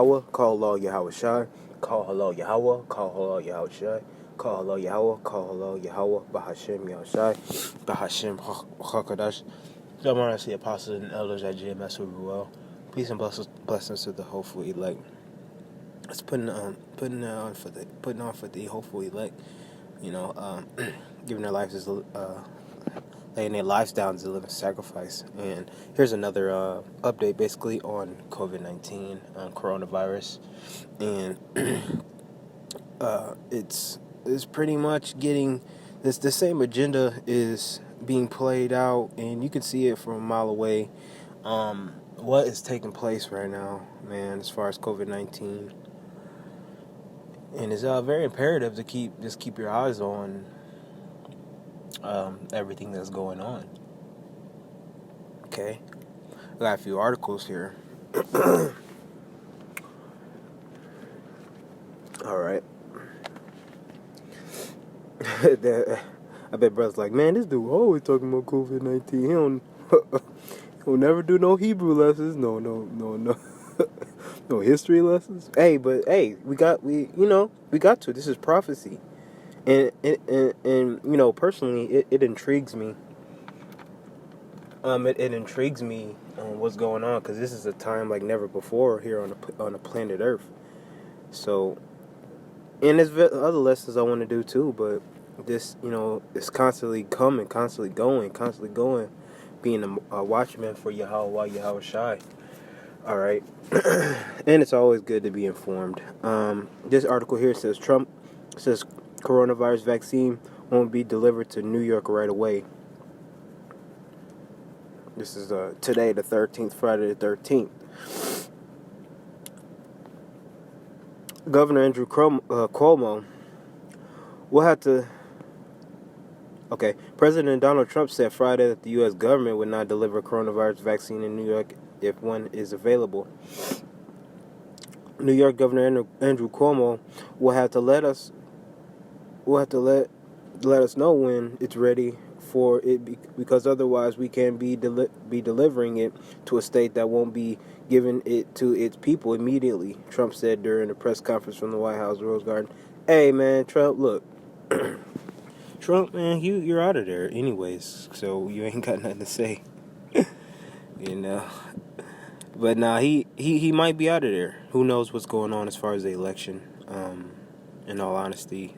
Yahawah, call halal Yahawashi, call halal Yahawah, call halal Yahawashi, call halal Yahawah, call halal Yahawah, Bahashem Yahawashi, Bahashem Chakadash. I'm honestly apostles and elders at GMS well. Peace and blessings to the hopeful elect. It's putting on for the hopeful elect. You know, giving their lives as laying their lives down as a living sacrifice. And here's another update, basically on COVID-19, coronavirus, and it's pretty much getting this. The same agenda is being played out, and you can see it from a mile away. What is taking place right now, man, as far as COVID-19. And it's very imperative to keep your eyes on everything that's going on. Okay, I got a few articles here. All right. I bet brothers like, man, this dude always talking about COVID-19. He'll never do no Hebrew lessons. No. No history lessons. Hey, we got to. This is prophecy. And personally, it intrigues me. It intrigues me what's going on, because this is a time like never before here on the planet Earth. So, and there's other lessons I want to do too, but this, is constantly coming, constantly going, being a watchman for Yahawah, Yahawashi. All right, and it's always good to be informed. This article here says coronavirus vaccine won't be delivered to New York right away. This is today, the 13th, Friday the 13th. Governor Andrew Cuomo will have to... Okay, President Donald Trump said Friday that the U.S. government would not deliver coronavirus vaccine in New York if one is available. New York Governor Andrew Cuomo will have to let us know when it's ready for it, because otherwise we can't be delivering it to a state that won't be giving it to its people immediately, Trump said during a press conference from the White House Rose Garden. Hey, man, Trump, look. Trump, man, you're out of there anyways, so you ain't got nothing to say. But nah, he might be out of there. Who knows what's going on as far as the election, in all honesty,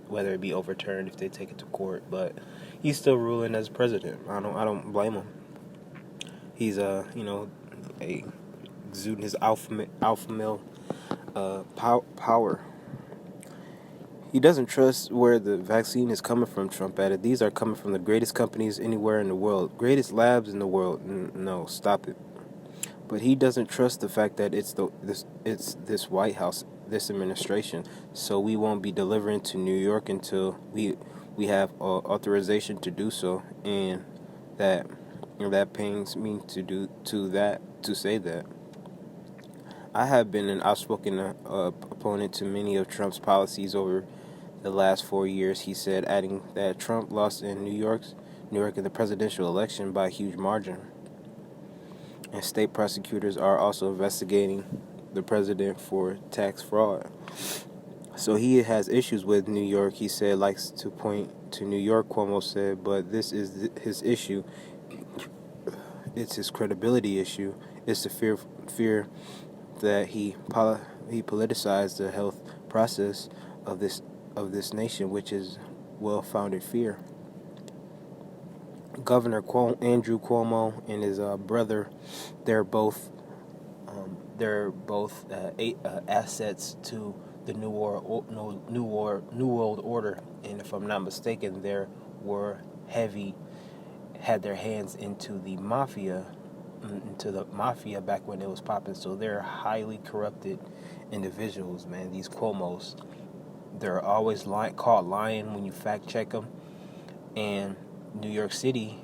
whether it be overturned if they take it to court, but he's still ruling as president. I don't blame him. He's exuding his alpha male power. He doesn't trust where the vaccine is coming from, Trump added. These are coming from the greatest companies anywhere in the world, greatest labs in the world. No, stop it. But he doesn't trust the fact that it's this White House, this administration. So we won't be delivering to New York until we have authorization to do so, and that pains me to say that. I have been an outspoken opponent to many of Trump's policies over the last 4 years, he said, adding that Trump lost in New York in the presidential election by a huge margin. And state prosecutors are also investigating the president for tax fraud. So he has issues with New York, he said, likes to point to New York, Cuomo said, but this is his issue. It's his credibility issue. It's the fear that he politicized the health process of this nation, which is well-founded fear. Governor Andrew Cuomo and his brother, they're both assets to the New World Order, and if I'm not mistaken, had their hands into the mafia back when it was popping. So they're highly corrupted individuals, man. These Cuomos, they're always caught lying when you fact check them. And New York City,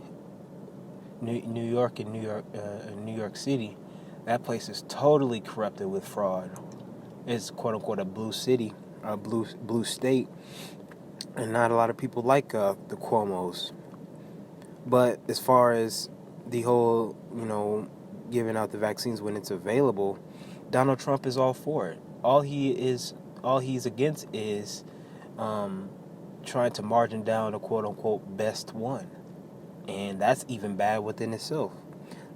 that place is totally corrupted with fraud. It's quote unquote a blue city, a blue state, and not a lot of people like the Cuomos. But as far as the whole, giving out the vaccines when it's available, Donald Trump is all for it. All he's against is trying to margin down the quote unquote best one, and that's even bad within itself.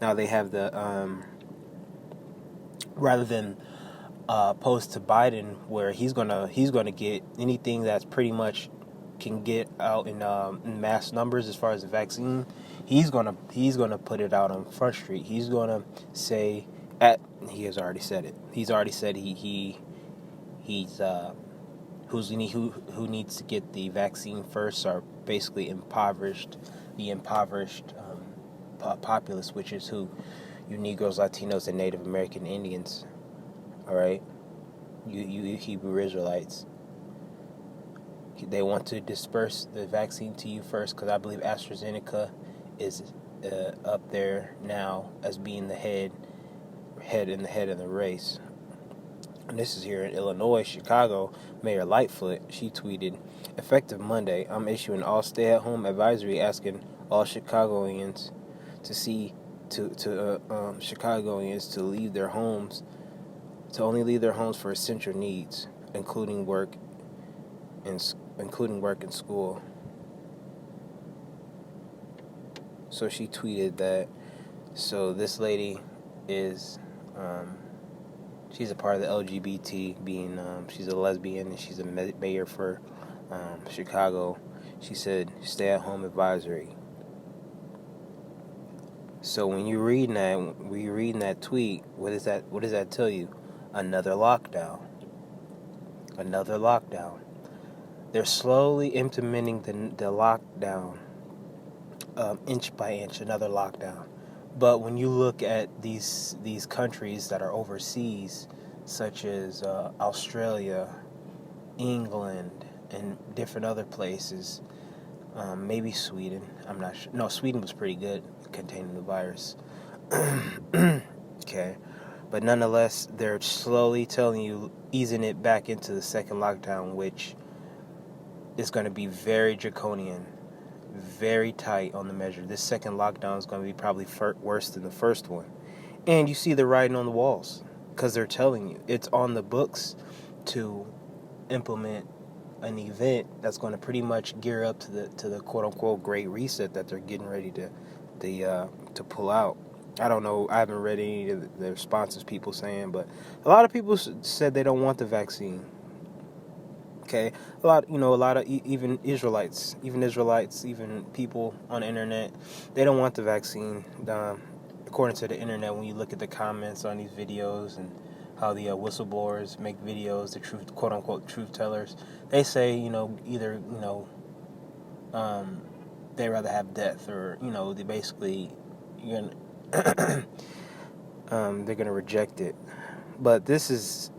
Now they have the rather than opposed to Biden, where he's gonna get anything that's pretty much can get out in mass numbers as far as the vaccine. He's gonna put it out on Front Street. He's gonna say he has already said it. He's already said he's who needs to get the vaccine first are basically the impoverished populace, which is who you Negroes, Latinos, and Native American Indians. All right, you Hebrew Israelites. They want to disperse the vaccine to you first, because I believe AstraZeneca is up there now as being the head of the race. And this is here in Illinois, Chicago. Mayor Lightfoot, she tweeted, effective Monday, I'm issuing all stay-at-home advisory asking all Chicagoans Chicagoans to leave their homes, to only leave their homes for essential needs, including work and school. So she tweeted that. So this lady is she's a part of the LGBT, being she's a lesbian, and she's a mayor for Chicago. She said stay-at-home advisory. So when you're reading that tweet, what does that tell you? Another lockdown. They're slowly implementing the lockdown, inch by inch, another lockdown. But when you look at these countries that are overseas, such as Australia, England, and different other places, maybe Sweden, I'm not sure. No, Sweden was pretty good at containing the virus. Okay. But nonetheless, they're slowly telling you, easing it back into the second lockdown, which is going to be very draconian, very tight on the measure. This second lockdown is going to be probably worse than the first one. And you see the writing on the walls, because they're telling you. It's on the books to implement an event that's going to pretty much gear up to the quote-unquote Great Reset that they're getting ready to pull out. I don't know. I haven't read any of the responses people saying, but a lot of people said they don't want the vaccine. Okay, a lot of even Israelites, even people on the internet, they don't want the vaccine. According to the internet, when you look at the comments on these videos and how the whistleblowers make videos, the truth, quote unquote truth tellers, they say either they rather have death, or they basically they're gonna reject it. But this is,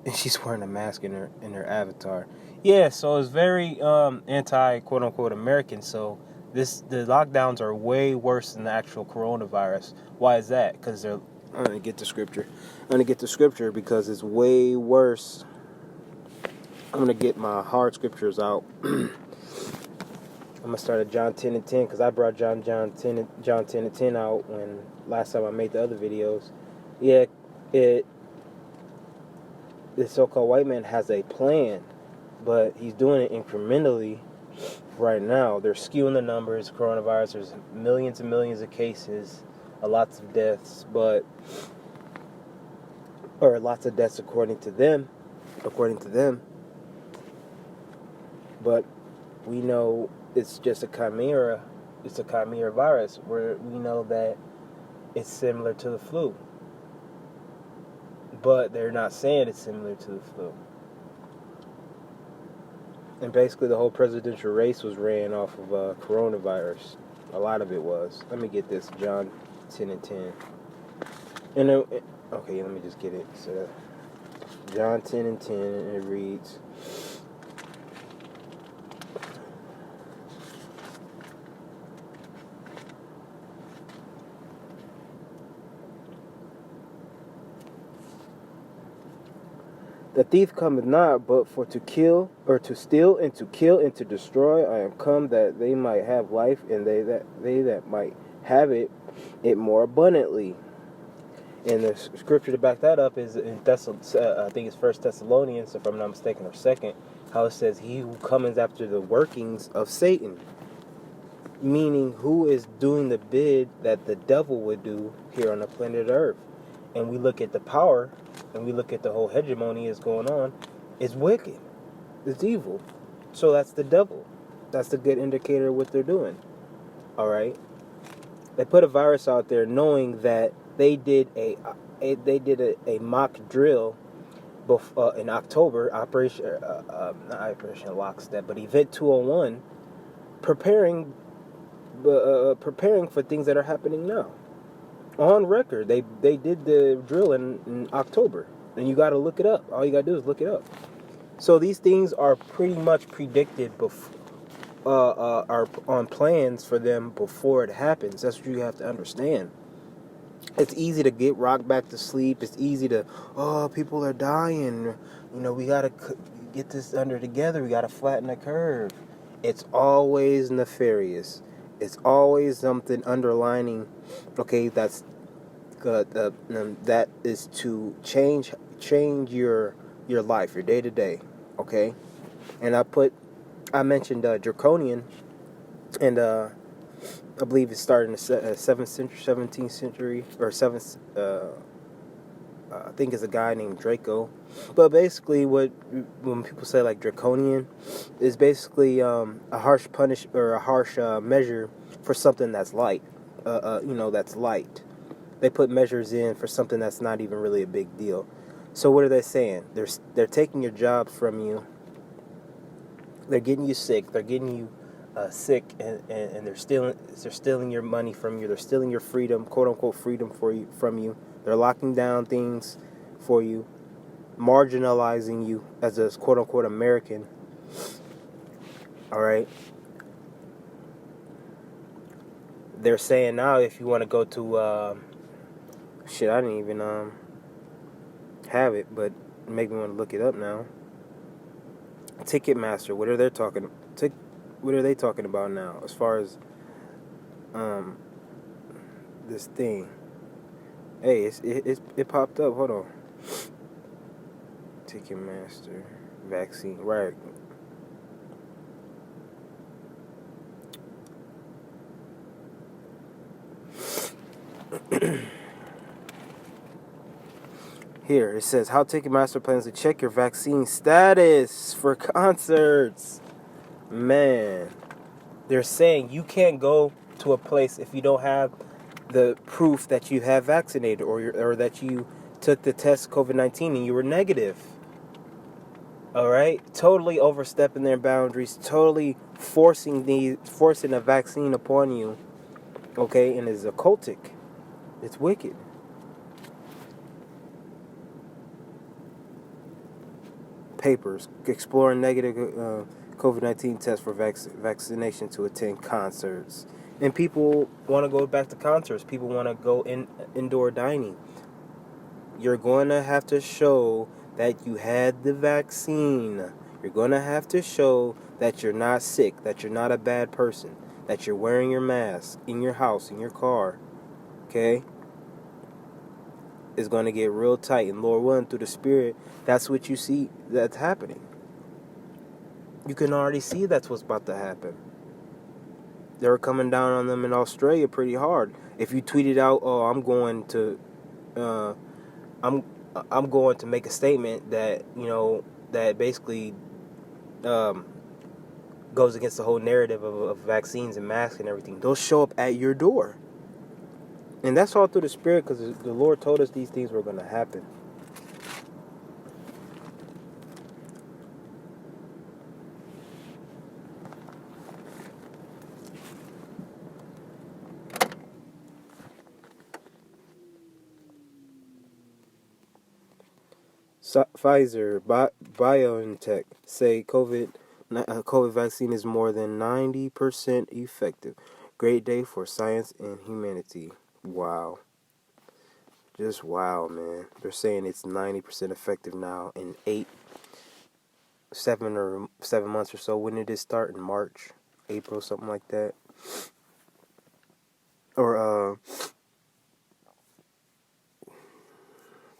and she's wearing a mask in her avatar. Yeah, so it's very anti quote unquote American. So the lockdowns are way worse than the actual coronavirus. Why is that? Because I'm gonna get the scripture because it's way worse. I'm gonna get my hard scriptures out. I'm gonna start at John 10 and 10, because I brought John 10 and 10 out when last time I made the other videos. Yeah, the so-called white man has a plan, but he's doing it incrementally right now. They're skewing the numbers. Coronavirus, there's millions and millions of cases, lots of deaths, or lots of deaths according to them. But we know it's just a chimera. It's a chimera virus, where we know that it's similar to the flu. But they're not saying it's similar to the flu. And basically the whole presidential race was ran off of coronavirus. A lot of it was. Let me get this, John 10 and 10. And okay, let me just get it. So John 10 and 10, and it reads, the thief cometh not, but for to kill, or to steal, and to kill, and to destroy. I am come that they might have life, and they that might have it more abundantly. And the scripture to back that up is in I think it's First Thessalonians, if I'm not mistaken, or second, how it says, "He who cometh after the workings of Satan," meaning who is doing the bid that the devil would do here on the planet Earth. And we look at the power, and we look at the whole hegemony is going on. It's wicked. It's evil. So that's the devil. That's a good indicator of what they're doing. All right. They put a virus out there, knowing that they did a mock drill in October, not Operation Lockstep, but Event 201, preparing for things that are happening now. On record, they did the drill in October, and you got to look it up. All you got to do is look it up. So these things are pretty much predicted are on plans for them before it happens. That's what you have to understand. It's easy to get rocked back to sleep. It's easy to, people are dying. We got to get this under together. We got to flatten the curve. It's always nefarious. It's always something underlining. Okay, that is to change your life, your day to day. Okay, and I mentioned draconian, and I believe it started in the 7th century, 17th century, or 7th. I think it's a guy named Draco. But basically, when people say like draconian, is basically a harsh measure for something that's light. That's light. They put measures in for something that's not even really a big deal. So what are they saying? They're taking your jobs from you. They're getting you sick. They're getting you sick, and they're stealing your money from you. They're stealing your freedom, quote unquote freedom from you. They're locking down things for you, marginalizing you as a quote unquote American. All right. They're saying now if you want to go to I didn't even have it, but it make me want to look it up now. Ticketmaster. What are they talking about now as far as this thing? Hey, it popped up. Hold on. Ticketmaster vaccine. Right. Here, it says how Ticketmaster plans to check your vaccine status for concerts. Man, they're saying you can't go to a place if you don't have the proof that you have vaccinated or that you took the test COVID-19 and you were negative. All right, totally overstepping their boundaries, totally forcing a vaccine upon you. Okay, and it's occultic. It's wicked. Papers exploring negative COVID-19 tests for vaccination to attend concerts. And people want to go back to concerts. People want to go indoor dining. You're going to have to show that you had the vaccine. You're going to have to show that you're not sick, that you're not a bad person, that you're wearing your mask in your house, in your car. Okay? It's going to get real tight. And Lord willing, through the Spirit, that's what you see that's happening. You can already see that's what's about to happen. They were coming down on them in Australia pretty hard. If you tweeted out, I'm going to make a statement that, that basically goes against the whole narrative of vaccines and masks and everything, they'll show up at your door. And that's all through the Spirit, because the Lord told us these things were going to happen. Pfizer, BioNTech say COVID vaccine is more than 90% effective. Great day for science and humanity. Wow. Just wow, man. They're saying it's 90% effective now in 7 months or so. When did it start? In March, April, something like that. Or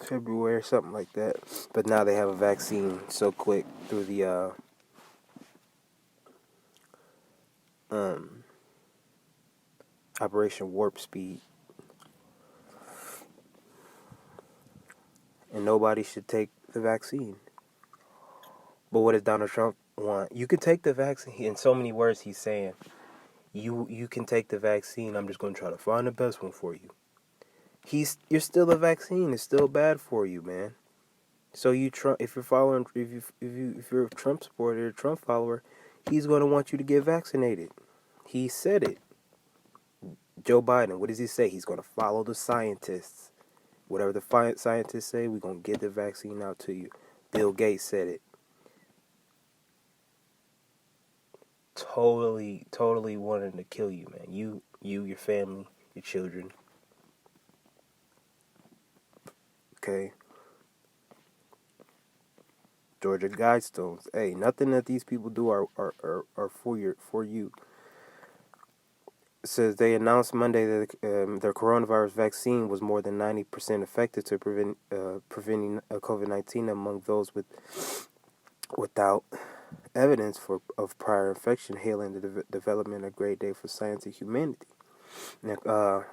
February, something like that. But now they have a vaccine so quick through the Operation Warp Speed. And nobody should take the vaccine. But what does Donald Trump want? You can take the vaccine. In so many words, he's saying, you can take the vaccine. I'm just going to try to find the best one for you. You're still a vaccine. It's still bad for you, man. So if you're a Trump supporter, a Trump follower, he's going to want you to get vaccinated. He said it. Joe Biden, what does he say? He's going to follow the scientists. Whatever the scientists say, we're going to get the vaccine out to you. Bill Gates said it. Totally wanting to kill you, man. You, your family, your children. Okay. Georgia Guidestones. Hey, nothing that these people do are for you. It says they announced Monday that their coronavirus vaccine was more than 90% effective to preventing COVID-19 among those without evidence of prior infection, hailing the development a great day for science and humanity. Now,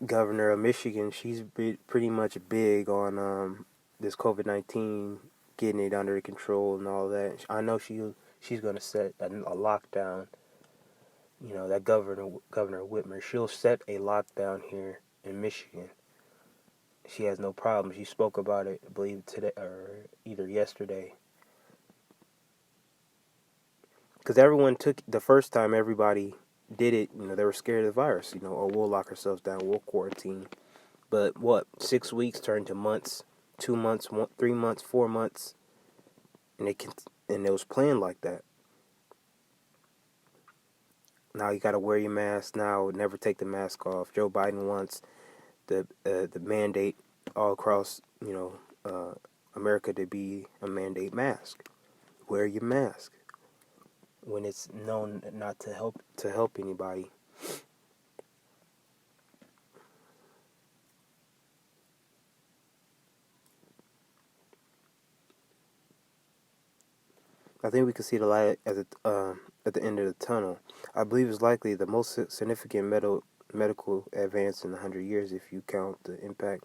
Governor of Michigan, she's pretty much big on this COVID-19, getting it under control and all that. I know she's going to set a lockdown. You know, that Governor Whitmer, she'll set a lockdown here in Michigan. She has no problem. She spoke about it, I believe, today or either yesterday. Because the first time everybody did it, you know, they were scared of the virus. You know, oh, we'll lock ourselves down, we'll quarantine. But 6 weeks turned to months, 2 months, 3 months, 4 months, and it was planned like that. Now you got to wear your mask. Now never take the mask off. Joe Biden wants the mandate all across, America to be a mandate mask. Wear your mask when it's known not to help anybody. I think we can see the light at the end of the tunnel. I believe it's likely the most significant medical advance in 100 years if you count the impact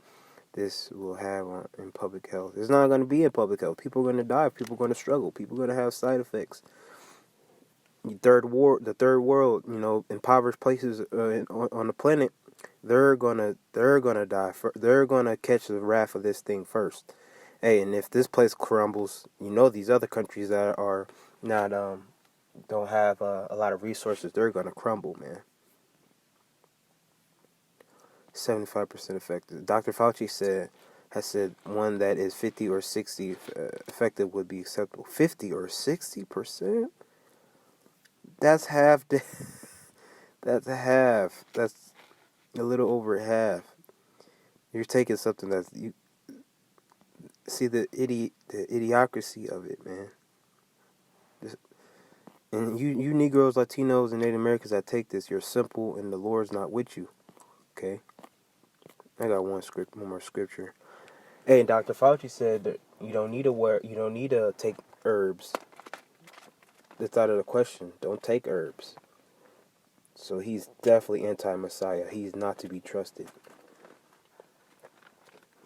this will have in public health. It's not going to be in public health. People are going to die. People are going to struggle. People are going to have side effects. The third world, impoverished places on the planet, they're gonna die. They're gonna catch the wrath of this thing first. Hey, and if this place crumbles, these other countries that are not don't have a lot of resources, they're gonna crumble, man. 75% effective. Dr. Fauci has said one that is 50 or 60 effective would be acceptable. 50 or 60%? That's half. That's half. That's a little over half. You're taking something that's you. See the idiocracy of it, man. And you Negroes, Latinos, and Native Americans that take this, you're simple, and the Lord's not with you. Okay. I got one more scripture. Hey, Dr. Fauci said that you don't need to take herbs. That's out of the question. Don't take herbs. So he's definitely anti-Messiah. He's not to be trusted.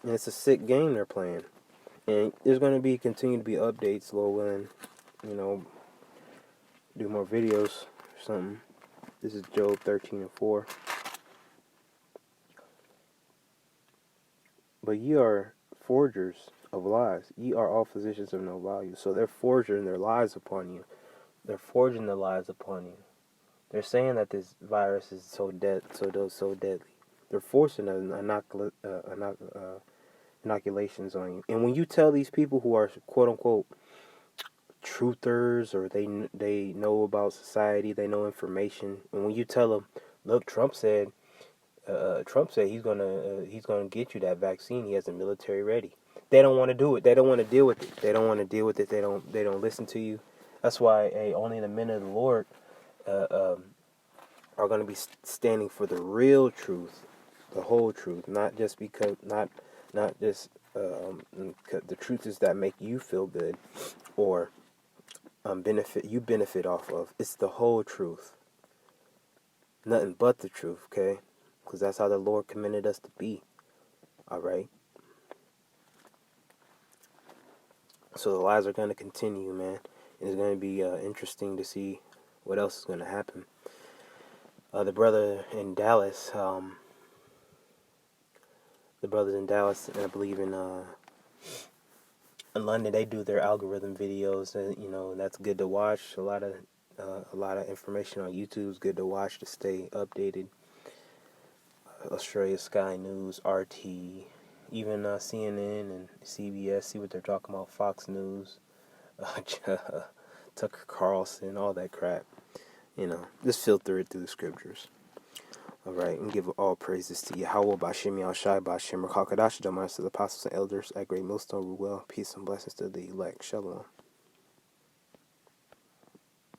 And it's a sick game they're playing. And there's going to continue to be updates, Lord willing. Do more videos or something. This is Job 13:4. But ye are forgers of lies. Ye are all physicians of no value. So they're forging their lies upon you. They're forging the lies upon you. They're saying that this virus is so deadly. They're forcing inoculations on you. And when you tell these people who are quote unquote truthers, or they know about society, they know information, and when you tell them, look, Trump said he's gonna get you that vaccine. He has the military ready. They don't want to do it. They don't want to deal with it. They don't want to deal with it. They don't listen to you. That's why only the men of the Lord are going to be standing for the real truth, the whole truth, not just because not just the truth is that make you feel good or benefit off of. It's the whole truth, nothing but the truth. Okay, because that's how the Lord commanded us to be. All right. So the lies are going to continue, man. And it's going to be interesting to see what else is going to happen. The brother in Dallas, the brothers in Dallas, and I believe in London, they do their algorithm videos, and that's good to watch. A lot of information on YouTube is good to watch to stay updated. Australia Sky News, RT, even CNN and CBS, see what they're talking about. Fox News, Tucker Carlson, all that crap. Just filter it through the scriptures. All right, and give all praises to Yahawah, Bashim Yahshai, Bashim Rakakadash, Domar to the apostles and elders at Great Millstone, Ruel. Peace and blessings to the elect. Shalom.